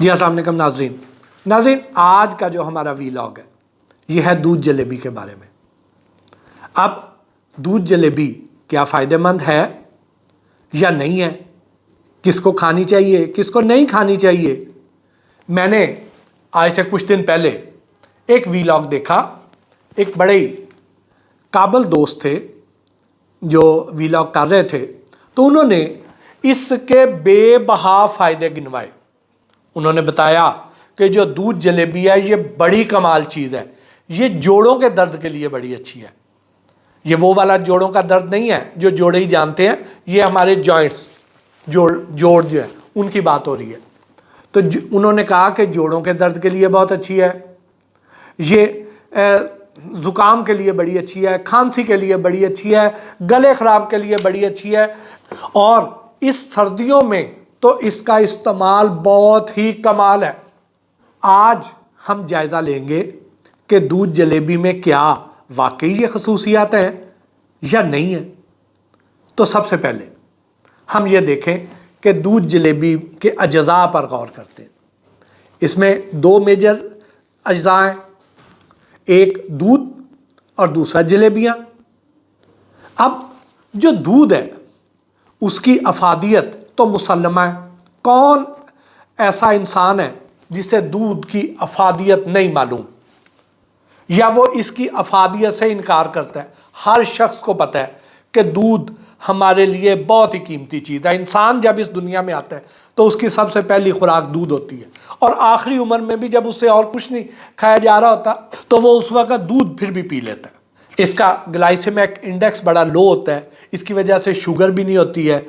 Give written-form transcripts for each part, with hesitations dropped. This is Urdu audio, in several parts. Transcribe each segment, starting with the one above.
جی السلام علیکم ناظرین آج کا جو ہمارا ویلاگ ہے یہ ہے دودھ جلیبی کے بارے میں۔ اب دودھ جلیبی کیا فائدہ مند ہے یا نہیں ہے، کس کو کھانی چاہیے کس کو نہیں کھانی چاہیے۔ میں نے آج سے کچھ دن پہلے ایک ویلاگ دیکھا، ایک بڑے قابل دوست تھے جو ویلاگ کر رہے تھے، تو انہوں نے اس کے بے بہا فائدے گنوائے۔ انہوں نے بتایا کہ جو دودھ جلیبی ہے یہ بڑی کمال چیز ہے، یہ جوڑوں کے درد کے لیے بڑی اچھی ہے۔ یہ وہ والا جوڑوں کا درد نہیں ہے جو جوڑے ہی جانتے ہیں، یہ ہمارے جوائنٹس جوڑ جو ہے ان کی بات ہو رہی ہے۔ تو انہوں نے کہا کہ جوڑوں کے درد کے لیے بہت اچھی ہے، یہ زکام کے لیے بڑی اچھی ہے، کھانسی کے لیے بڑی اچھی ہے، گلے خراب کے لیے بڑی اچھی ہے، اور اس سردیوں میں تو اس کا استعمال بہت ہی کمال ہے۔ آج ہم جائزہ لیں گے کہ دودھ جلیبی میں کیا واقعی یہ خصوصیات ہیں یا نہیں ہیں۔ تو سب سے پہلے ہم یہ دیکھیں کہ دودھ جلیبی کے اجزاء پر غور کرتے ہیں۔ اس میں دو میجر اجزاء ہیں، ایک دودھ اور دوسرا جلیبیاں۔ اب جو دودھ ہے اس کی افادیت تو مسلمہ ہے، کون ایسا انسان ہے جسے دودھ کی افادیت نہیں معلوم یا وہ اس کی افادیت سے انکار کرتا ہے۔ ہر شخص کو پتہ ہے کہ دودھ ہمارے لیے بہت ہی قیمتی چیز ہے۔ انسان جب اس دنیا میں آتا ہے تو اس کی سب سے پہلی خوراک دودھ ہوتی ہے، اور آخری عمر میں بھی جب اسے اور کچھ نہیں کھایا جا رہا ہوتا تو وہ اس وقت دودھ پھر بھی پی لیتا ہے۔ اس کا گلائسیمک انڈیکس بڑا لو ہوتا ہے، اس کی وجہ سے شوگر بھی نہیں ہوتی ہے،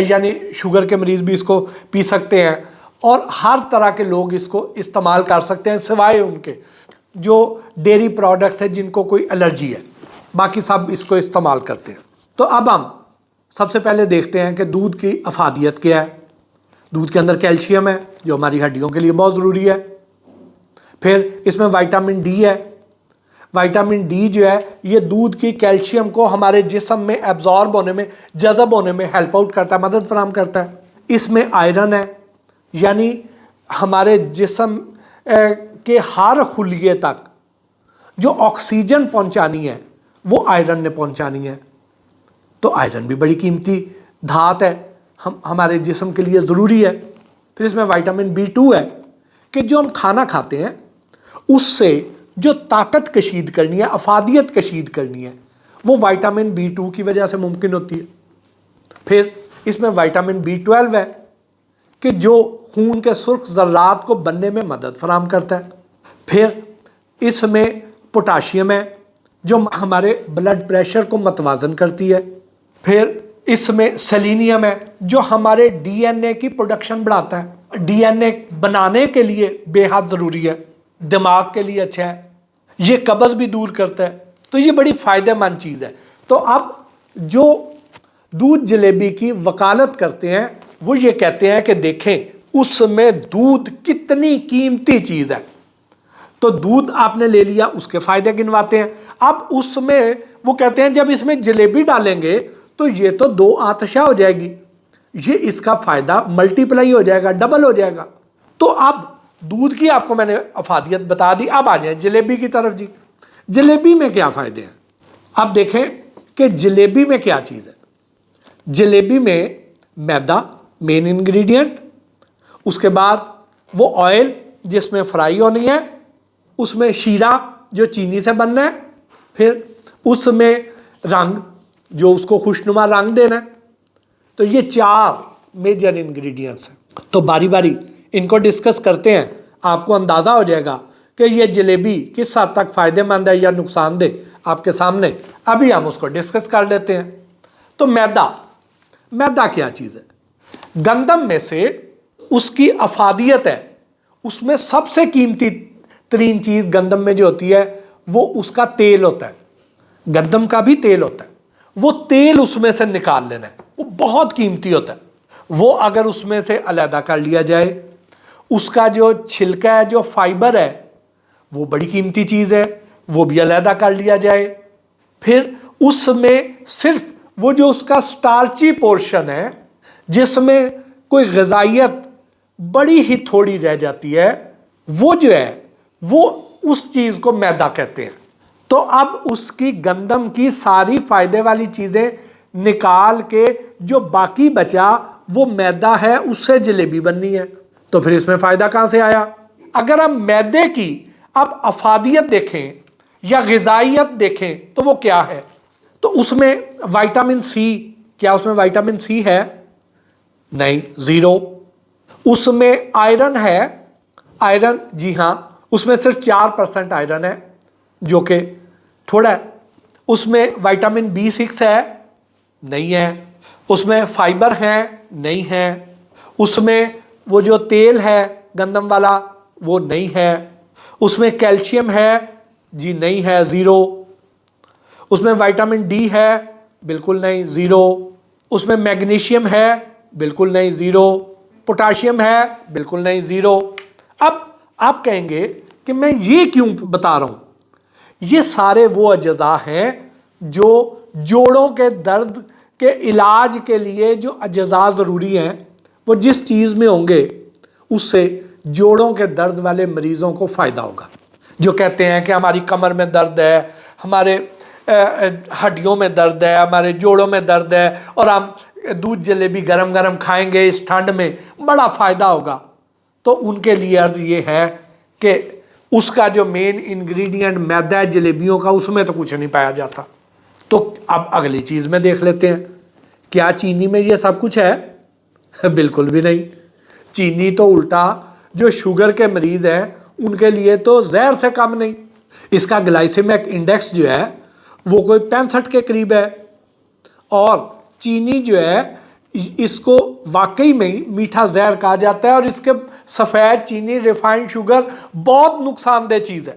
یعنی شوگر کے مریض بھی اس کو پی سکتے ہیں، اور ہر طرح کے لوگ اس کو استعمال کر سکتے ہیں سوائے ان کے جو ڈیری پروڈکٹس ہیں جن کو کوئی الرجی ہے، باقی سب اس کو استعمال کرتے ہیں۔ تو اب ہم سب سے پہلے دیکھتے ہیں کہ دودھ کی افادیت کیا ہے۔ دودھ کے اندر کیلشیم ہے جو ہماری ہڈیوں کے لیے بہت ضروری ہے، پھر اس میں وائٹامن ڈی ہے۔ وائٹامن ڈی جو ہے یہ دودھ کی کیلشیم کو ہمارے جسم میں ایبزارب ہونے میں، جذب ہونے میں ہیلپ آؤٹ کرتا ہے، مدد فراہم کرتا ہے۔ اس میں آئرن ہے، یعنی ہمارے جسم کے ہر خلیے تک جو آکسیجن پہنچانی ہے وہ آئرن نے پہنچانی ہے۔ تو آئرن بھی بڑی قیمتی دھات ہے، ہمارے جسم کے لیے ضروری ہے۔ پھر اس میں وائٹامن B2 ہے کہ جو ہم کھانا کھاتے ہیں اس سے جو طاقت کشید کرنی ہے، افادیت کشید کرنی ہے، وہ وائٹامن B2 کی وجہ سے ممکن ہوتی ہے۔ پھر اس میں وائٹامن B12 ہے کہ جو خون کے سرخ ذرات کو بننے میں مدد فراہم کرتا ہے۔ پھر اس میں پوٹاشیم ہے جو ہمارے بلڈ پریشر کو متوازن کرتی ہے۔ پھر اس میں سیلینیم ہے جو ہمارے DNA کی پروڈکشن بڑھاتا ہے، DNA بنانے کے لیے بے حد ضروری ہے، دماغ کے لیے اچھا ہے، یہ قبض بھی دور کرتا ہے، تو یہ بڑی فائدہ مند چیز ہے۔ تو اب جو دودھ جلیبی کی وکالت کرتے ہیں وہ یہ کہتے ہیں کہ دیکھیں اس میں دودھ کتنی قیمتی چیز ہے۔ تو دودھ آپ نے لے لیا، اس کے فائدے گنواتے ہیں۔ اب اس میں وہ کہتے ہیں جب اس میں جلیبی ڈالیں گے تو یہ تو دو آتشہ ہو جائے گی، یہ اس کا فائدہ ملٹی پلائی ہو جائے گا، ڈبل ہو جائے گا۔ تو اب دودھ کی آپ کو میں نے افادیت بتا دی، اب آ جائیں جلیبی کی طرف۔ جی جلیبی میں کیا فائدے ہیں؟ اب دیکھیں کہ جلیبی میں کیا چیز ہے۔ جلیبی میں میدا مین انگریڈینٹ، اس کے بعد وہ آئل جس میں فرائی ہونی ہے، اس میں شیرہ جو چینی سے بننا ہے، پھر اس میں رنگ جو اس کو خوشنما رنگ دینا ہے۔ تو یہ 4 میجر انگریڈینٹس ہیں۔ تو باری باری ان کو ڈسکس کرتے ہیں، آپ کو اندازہ ہو جائے گا کہ یہ جلیبی کس حد تک فائدہ مند ہے یا نقصان دہ آپ کے سامنے۔ ابھی ہم اس کو ڈسکس کر لیتے ہیں۔ تو میدا کیا چیز ہے؟ گندم میں سے اس کی افادیت ہے، اس میں سب سے قیمتی ترین چیز گندم میں جو ہوتی ہے وہ اس کا تیل ہوتا ہے۔ گندم کا بھی تیل ہوتا ہے، وہ تیل اس میں سے نکال لینا ہے، وہ بہت قیمتی ہوتا ہے۔ وہ اگر اس میں سے علیحدہ کر لیا جائے، اس کا جو چھلکا ہے، جو فائبر ہے، وہ بڑی قیمتی چیز ہے، وہ بھی علیحدہ کر لیا جائے۔ پھر اس میں صرف وہ جو اس کا سٹارچی پورشن ہے جس میں کوئی غذائیت بڑی ہی تھوڑی رہ جاتی ہے، وہ جو ہے وہ اس چیز کو میدا کہتے ہیں۔ تو اب اس کی گندم کی ساری فائدے والی چیزیں نکال کے جو باقی بچا وہ میدا ہے، اس سے جلیبی بننی ہے، تو پھر اس میں فائدہ کہاں سے آیا؟ اگر ہم میدے کی اب افادیت دیکھیں یا غذائیت دیکھیں تو وہ کیا ہے؟ تو اس میں وائٹامن سی، کیا اس میں وائٹامن سی ہے؟ نہیں، زیرو۔ اس میں آئرن ہے؟ آئرن جی ہاں، اس میں صرف 4% آئرن ہے جو کہ تھوڑا ہے۔ اس میں وائٹامن B6 ہے؟ نہیں ہے۔ اس میں فائبر ہے؟ نہیں ہے۔ اس میں وہ جو تیل ہے گندم والا وہ نہیں ہے۔ اس میں کیلشیم ہے؟ جی نہیں ہے، زیرو۔ اس میں وائٹامن ڈی ہے؟ بالکل نہیں، زیرو۔ اس میں میگنیشیم ہے؟ بالکل نہیں، زیرو۔ پوٹاشیم ہے؟ بالکل نہیں، زیرو۔ اب آپ کہیں گے کہ میں یہ کیوں بتا رہا ہوں؟ یہ سارے وہ اجزاء ہیں جو جوڑوں کے درد کے علاج کے لیے جو اجزاء ضروری ہیں، وہ جس چیز میں ہوں گے اس سے جوڑوں کے درد والے مریضوں کو فائدہ ہوگا۔ جو کہتے ہیں کہ ہماری کمر میں درد ہے، ہمارے ہڈیوں میں درد ہے، ہمارے جوڑوں میں درد ہے، اور ہم دودھ جلیبی گرم گرم کھائیں گے اس ٹھنڈ میں، بڑا فائدہ ہوگا، تو ان کے لیے عرض یہ ہے کہ اس کا جو مین انگریڈینٹ میدا ہے جلیبیوں کا، اس میں تو کچھ نہیں پایا جاتا۔ تو اب اگلی چیز میں دیکھ لیتے ہیں، کیا چینی میں یہ سب کچھ ہے؟ بالکل بھی نہیں۔ چینی تو الٹا جو شوگر کے مریض ہیں ان کے لیے تو زہر سے کم نہیں۔ اس کا گلائسیمک انڈیکس جو ہے وہ کوئی 65 کے قریب ہے، اور چینی جو ہے اس کو واقعی میں میٹھا زہر کہا جاتا ہے، اور اس کے سفید چینی ریفائنڈ شوگر بہت نقصان دہ چیز ہے۔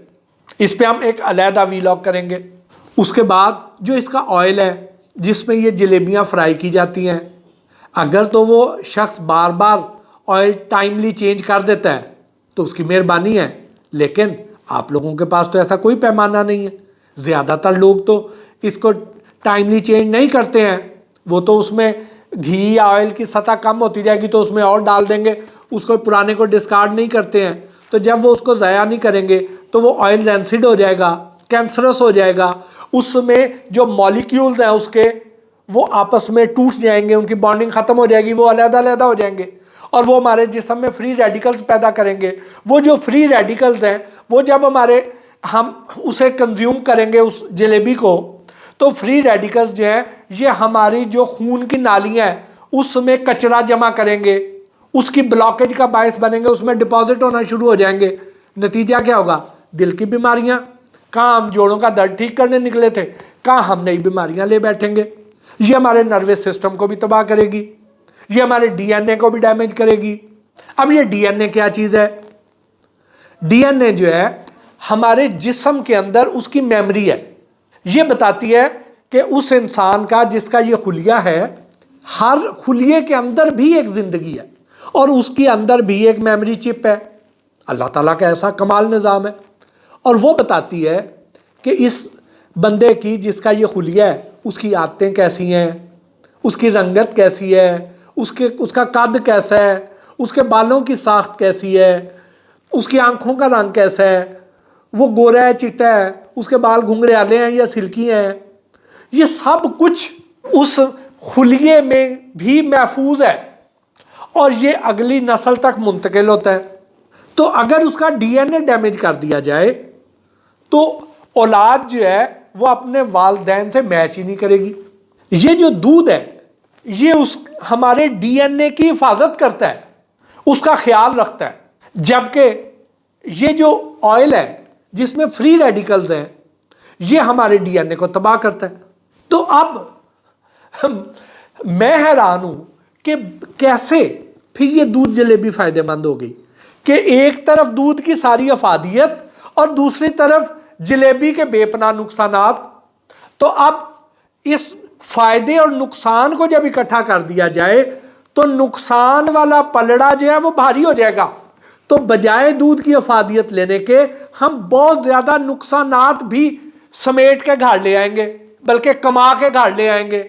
اس پہ ہم ایک علیحدہ ویلاگ کریں گے۔ اس کے بعد جو اس کا آئل ہے جس میں یہ جلیبیاں فرائی کی جاتی ہیں، اگر تو وہ شخص بار بار آئل ٹائملی چینج کر دیتا ہے تو اس کی مہربانی ہے، لیکن آپ لوگوں کے پاس تو ایسا کوئی پیمانہ نہیں ہے۔ زیادہ تر لوگ تو اس کو ٹائملی چینج نہیں کرتے ہیں، وہ تو اس میں گھی یا آئل کی سطح کم ہوتی جائے گی تو اس میں اور ڈال دیں گے، اس کو پرانے کو ڈسکارڈ نہیں کرتے ہیں۔ تو جب وہ اس کو ضائع نہیں کریں گے تو وہ آئل رینسڈ ہو جائے گا، کینسرس ہو جائے گا، اس میں جو مالیکیولز ہیں اس کے وہ آپس میں ٹوٹ جائیں گے، ان کی بانڈنگ ختم ہو جائے گی، وہ علیحدہ علیحدہ ہو جائیں گے، اور وہ ہمارے جسم میں فری ریڈیکلز پیدا کریں گے۔ وہ جو فری ریڈیکلز ہیں وہ جب ہم اسے کنزیوم کریں گے اس جلیبی کو، تو فری ریڈیکلز جو ہیں یہ ہماری جو خون کی نالیاں ہیں اس میں کچرا جمع کریں گے، اس کی بلاکیج کا باعث بنیں گے، اس میں ڈپازٹ ہونا شروع ہو جائیں گے۔ نتیجہ کیا ہوگا؟ دل کی بیماریاں۔ کہاں ہم جوڑوں کا درد ٹھیک کرنے نکلے تھے، کہاں ہم نئی بیماریاں لے بیٹھیں گے۔ یہ ہمارے نروس سسٹم کو بھی تباہ کرے گی، یہ ہمارے ڈی این اے کو بھی ڈیمیج کرے گی۔ اب یہ ڈی این اے کیا چیز ہے؟ ڈی این اے جو ہے ہمارے جسم کے اندر اس کی میموری ہے، یہ بتاتی ہے کہ اس انسان کا جس کا یہ خلیہ ہے، ہر خلیے کے اندر بھی ایک زندگی ہے، اور اس کے اندر بھی ایک میموری چپ ہے۔ اللہ تعالیٰ کا ایسا کمال نظام ہے، اور وہ بتاتی ہے کہ اس بندے کی جس کا یہ خلیہ ہے اس کی عادتیں کیسی ہیں، اس کی رنگت کیسی ہے، اس کا قد کیسا ہے، اس کے بالوں کی ساخت کیسی ہے، اس کی آنکھوں کا رنگ کیسا ہے، وہ گورا ہے چٹا ہے، اس کے بال گھنگریالے ہیں یا سلکی ہیں، یہ سب کچھ اس خلیے میں بھی محفوظ ہے، اور یہ اگلی نسل تک منتقل ہوتا ہے۔ تو اگر اس کا ڈی این اے ڈیمیج کر دیا جائے تو اولاد جو ہے وہ اپنے والدین سے میچ ہی نہیں کرے گی۔ یہ جو دودھ ہے یہ ہمارے ڈی این اے کی حفاظت کرتا ہے، اس کا خیال رکھتا ہے، جبکہ یہ جو آئل ہے جس میں فری ریڈیکلز ہیں یہ ہمارے ڈی این اے کو تباہ کرتا ہے۔ تو اب میں حیران ہوں کہ کیسے پھر یہ دودھ جلیبی فائدہ مند ہو گئی، کہ ایک طرف دودھ کی ساری افادیت اور دوسری طرف جلیبی کے بے پناہ نقصانات۔ تو اب اس فائدے اور نقصان کو جب اکٹھا کر دیا جائے تو نقصان والا پلڑا جو ہے وہ بھاری ہو جائے گا، تو بجائے دودھ کی افادیت لینے کے ہم بہت زیادہ نقصانات بھی سمیٹ کے گھر لے آئیں گے، بلکہ کما کے گھر لے آئیں گے،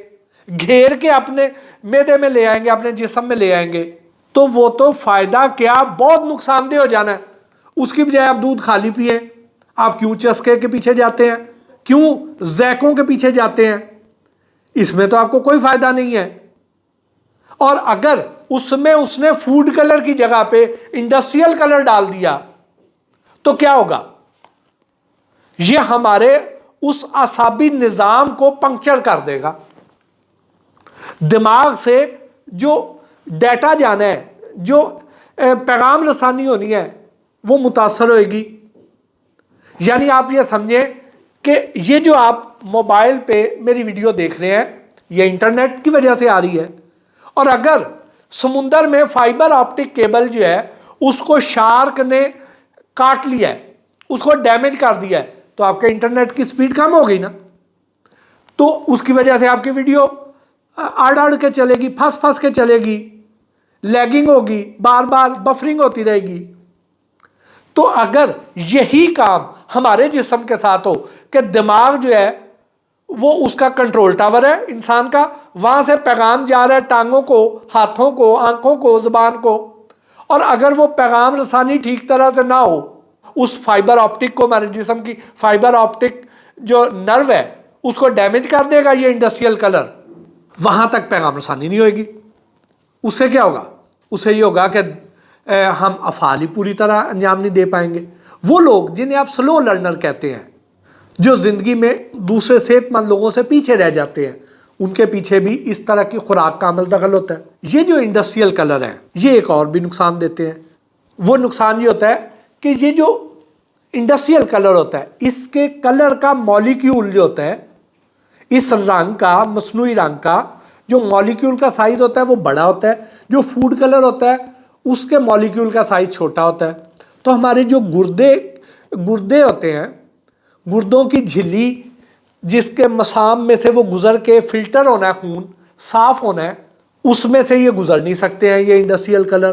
گھیر کے اپنے معدے میں لے آئیں گے، اپنے جسم میں لے آئیں گے۔ تو وہ تو فائدہ کیا بہت نقصان دہ ہو جانا ہے. اس کی بجائے آپ دودھ خالی پیئیں. آپ کیوں چسکے کے پیچھے جاتے ہیں؟ کیوں ذائقوں کے پیچھے جاتے ہیں؟ اس میں تو آپ کو کوئی فائدہ نہیں ہے. اور اگر اس میں اس نے فوڈ کلر کی جگہ پہ انڈسٹریل کلر ڈال دیا تو کیا ہوگا؟ یہ ہمارے اس اعصابی نظام کو پنکچر کر دے گا. دماغ سے جو ڈیٹا جانا ہے، جو پیغام رسانی ہونی ہے، وہ متاثر ہوئے گی. یعنی آپ یہ سمجھیں کہ یہ جو آپ موبائل پہ میری ویڈیو دیکھ رہے ہیں یہ انٹرنیٹ کی وجہ سے آ رہی ہے. اور اگر سمندر میں فائبر آپٹک کیبل جو ہے اس کو شارک نے کاٹ لیا ہے، اس کو ڈیمیج کر دیا ہے، تو آپ کے انٹرنیٹ کی سپیڈ کم ہو گئی نا. تو اس کی وجہ سے آپ کی ویڈیو اڑ کے چلے گی، پھنس کے چلے گی، لیگنگ ہوگی، بار بار بفرنگ ہوتی رہے گی. تو اگر یہی کام ہمارے جسم کے ساتھ ہو کہ دماغ جو ہے وہ اس کا کنٹرول ٹاور ہے انسان کا، وہاں سے پیغام جا رہا ہے ٹانگوں کو، ہاتھوں کو، آنکھوں کو، زبان کو، اور اگر وہ پیغام رسانی ٹھیک طرح سے نہ ہو، اس فائبر آپٹک کو، ہمارے جسم کی فائبر آپٹک جو نرو ہے اس کو ڈیمیج کر دے گا یہ انڈسٹریل کلر، وہاں تک پیغام رسانی نہیں ہوئے گی. اس سے کیا ہوگا؟ اس سے یہ ہوگا کہ ہم افعال ہی پوری طرح انجام نہیں دے پائیں گے. وہ لوگ جنہیں آپ سلو لرنر کہتے ہیں، جو زندگی میں دوسرے صحت مند لوگوں سے پیچھے رہ جاتے ہیں، ان کے پیچھے بھی اس طرح کی خوراک کا عمل دخل ہوتا ہے. یہ جو انڈسٹریل کلر ہیں یہ ایک اور بھی نقصان دیتے ہیں. وہ نقصان یہ ہوتا ہے کہ یہ جو انڈسٹریل کلر ہوتا ہے اس کے کلر کا مولیکیول جو ہوتا ہے، اس رنگ کا، مصنوعی رنگ کا جو مولیکیول کا سائز ہوتا ہے وہ بڑا ہوتا ہے، جو فوڈ کلر ہوتا ہے اس کے مولیکیول کا سائز چھوٹا ہوتا ہے. تو ہمارے جو گردے ہوتے ہیں، گردوں کی جھلی جس کے مسام میں سے وہ گزر کے فلٹر ہونا ہے، خون صاف ہونا ہے، اس میں سے یہ گزر نہیں سکتے ہیں یہ انڈسٹریل کلر.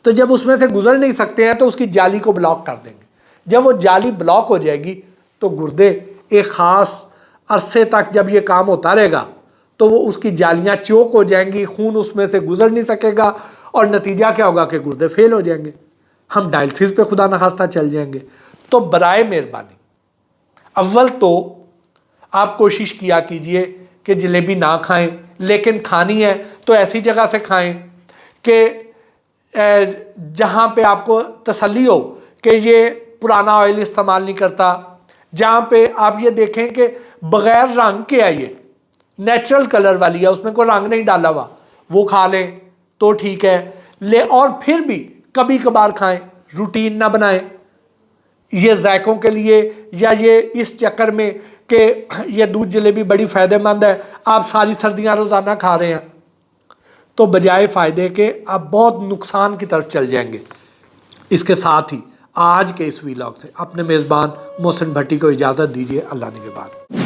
تو جب اس میں سے گزر نہیں سکتے ہیں تو اس کی جالی کو بلاک کر دیں گے. جب وہ جالی بلاک ہو جائے گی تو گردے ایک خاص عرصے تک جب یہ کام ہوتا رہے گا تو وہ اس کی جالیاں چوک ہو جائیں گی، خون اس میں سے گزر نہیں سکے گا، اور نتیجہ کیا ہوگا کہ گردے فیل ہو جائیں گے، ہم ڈائلسس پہ خدا نخواستہ چل جائیں گے. تو برائے مہربانی اول تو آپ کوشش کیا کیجئے کہ جلیبی نہ کھائیں، لیکن کھانی ہے تو ایسی جگہ سے کھائیں کہ جہاں پہ آپ کو تسلی ہو کہ یہ پرانا آئل استعمال نہیں کرتا، جہاں پہ آپ یہ دیکھیں کہ بغیر رنگ کے ہے، یہ نیچرل کلر والی ہے، اس میں کوئی رنگ نہیں ڈالا ہوا، وہ کھا لیں تو ٹھیک ہے. اور پھر بھی کبھی کبھار کھائیں، روٹین نہ بنائیں یہ ذائقوں کے لیے یا یہ اس چکر میں کہ یہ دودھ جلیبی بڑی فائدہ مند ہے، آپ ساری سردیاں روزانہ کھا رہے ہیں، تو بجائے فائدے کے آپ بہت نقصان کی طرف چل جائیں گے. اس کے ساتھ ہی آج کے اس ویلاگ سے اپنے میزبان محسن بھٹی کو اجازت دیجیے. اللہ نگہبان.